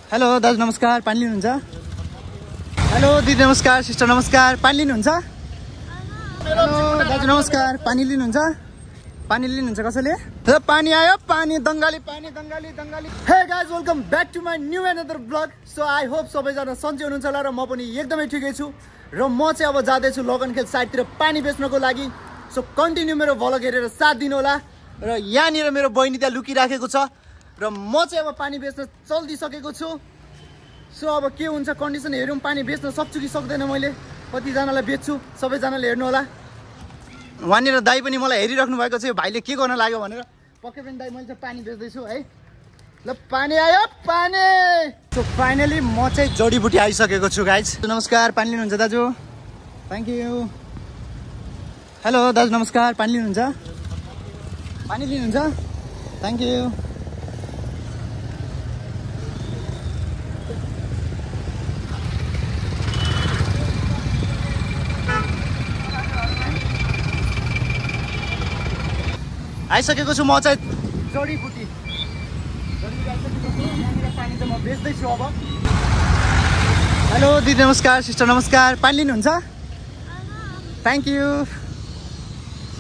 Hello दाजु नमस्कार, पानी लिनुहुन्छ? हेलो दिदी नमस्कार, सिस्टर नमस्कार, पानी लिनुहुन्छ? हेलो दाजु नमस्कार, पानी लिनुहुन्छ? पानी लिनुहुन्छ कसैले? पानी आयो, पानी दङ्गाली पानी दङ्गाली दङ्गाली। Hey guys, welcome back to my new another blog. So I hope सबैजना सन्चै हुनुहुन्छ होला र म पनि एकदमै ठिकै छु। र म चाहिँ अब जाँदैछु लगनखेल साइडतिर पानी बेच्नको लागि। सो कन्टिन्यू मेरो भ्लग हेरेर साथ दिनु होला। र यहाँनिर मेरो बहिनी त्यहाँ लुकिराखेको छ र म चाहिँ अब पानी बेच्न चल्दिसकेको छु। सो अब के हुन्छ कन्डिसन हेरौँ, पानी बेच्न सक्छु कि सक्दैन, मैले कतिजनालाई बेच्छु, सबैजनाले हेर्नु होला। वहाँनिर दाई पनि मलाई हेरिराख्नु भएको छ, यो भाइले के गर्न लाग्यो भनेर। पक्कै पनि दाई, मैले चाहिँ पानी बेच्दैछु है। ल पानी आयो पानी। सो फाइनली म चाहिँ जडीबुटी आइसकेको छु गाइज। नमस्कार, पानी लिनुहुन्छ दाजु? Thank you. हेलो दाजु नमस्कार, पानी लिनुहुन्छ? पानी लिनुहुन्छ? Thank you. आइसकेको छु म चाहिँ जडीबुटी आइसकेको छु। यहाँनिर पानी चाहिँ म बेच्दैछु अब। हेलो दिदी नमस्कार, सिस्टर नमस्कार, पानी लिनुहुन्छ? Thank you.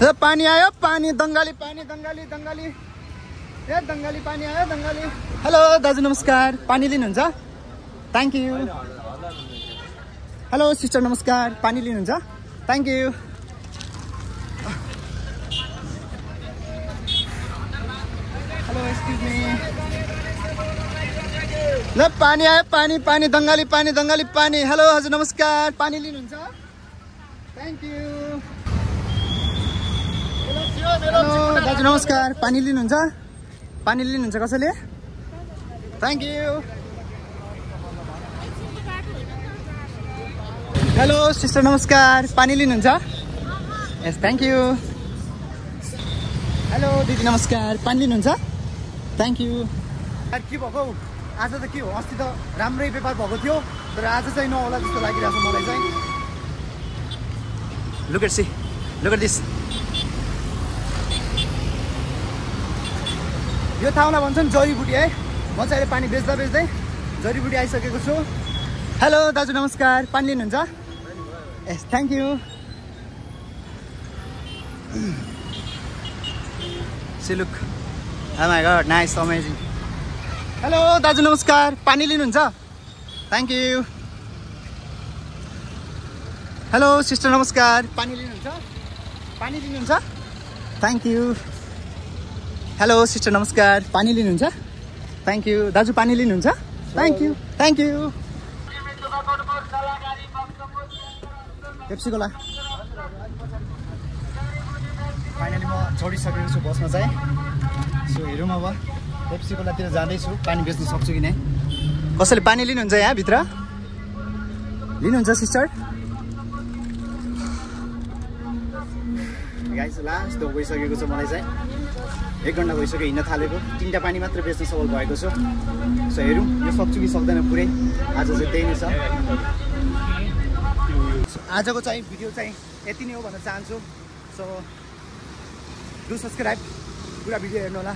र पानी आयो पानी दङ्गाली पानी दङ्गाली दङ्गाली। ए दङ्गाली पानी आयो दङ्गाली। हेलो दाजु नमस्कार, पानी लिनुहुन्छ? Thank you. हेलो सिस्टर नमस्कार, पानी लिनुहुन्छ? Thank you. Hello excuse me. ल पानी आयो पानी पानी दङ्गाली पानी दङ्गाली पानी। हेलो हजुर नमस्कार, पानी लिनुहुन्छ? Thank you. हेलो दाजु नमस्कार, पानी लिनुहुन्छ? पानी लिनुहुन्छ कसैले? Thank you. हेलो सिस्टर नमस्कार, पानी लिनुहुन्छ? Yes thank you. हेलो दिदी नमस्कार, पानी लिनुहुन्छ? Thank you. के भएको आज त के हो, अस्ति त राम्रै व्यापार भएको थियो, तर आज चाहिँ नहोला जस्तो लागिरहेको छ मलाई चाहिँ। Look at this. यो ठाउँलाई भन्छन् जडीबुटी है। म चाहिँ अहिले पानी बेच्दा बेच्दै जडीबुटी आइसकेको छु। हेलो दाजु नमस्कार, पानी लिनुहुन्छ? Yes thank you. See look, oh my god, nice, amazing. Hello दाजु नमस्कार, पानी लिनुहुन्छ? Thank you. हेलो सिस्टर नमस्कार, पानी लिनुहुन्छ? पानी लिनुहुन्छ? Thank you. हेलो सिस्टर नमस्कार, पानी लिनुहुन्छ? Thank you. दाजु पानी लिनुहुन्छ? Thank you thank you. Pepsi Cola. Finally म चढिसकेको छु बसमा चाहिँ। सो हेरौँ अब पेप्सी कोलातिर जाँदैछु, पानी बेच्न सक्छु कि नै। कसैले पानी लिनुहुन्छ यहाँ भित्र? लिनुहुन्छ सिस्टर? गाइस लास्ट गइसकेको छ मलाई चाहिँ। 1 घन्टा भइसक्यो हिँड्न थालेको। 3टा पानी मात्र बेच्न सफल भएको छु। सो हेरौँ यो सक्छु कि सक्दैन पुरै। आज चाहिँ त्यही नै छ। आजको चाहिँ भिडियो चाहिँ यति नै हो भन्न चाहन्छु। सो डु सब्सक्राइब, पुरा भिडियो हेर्नु होला।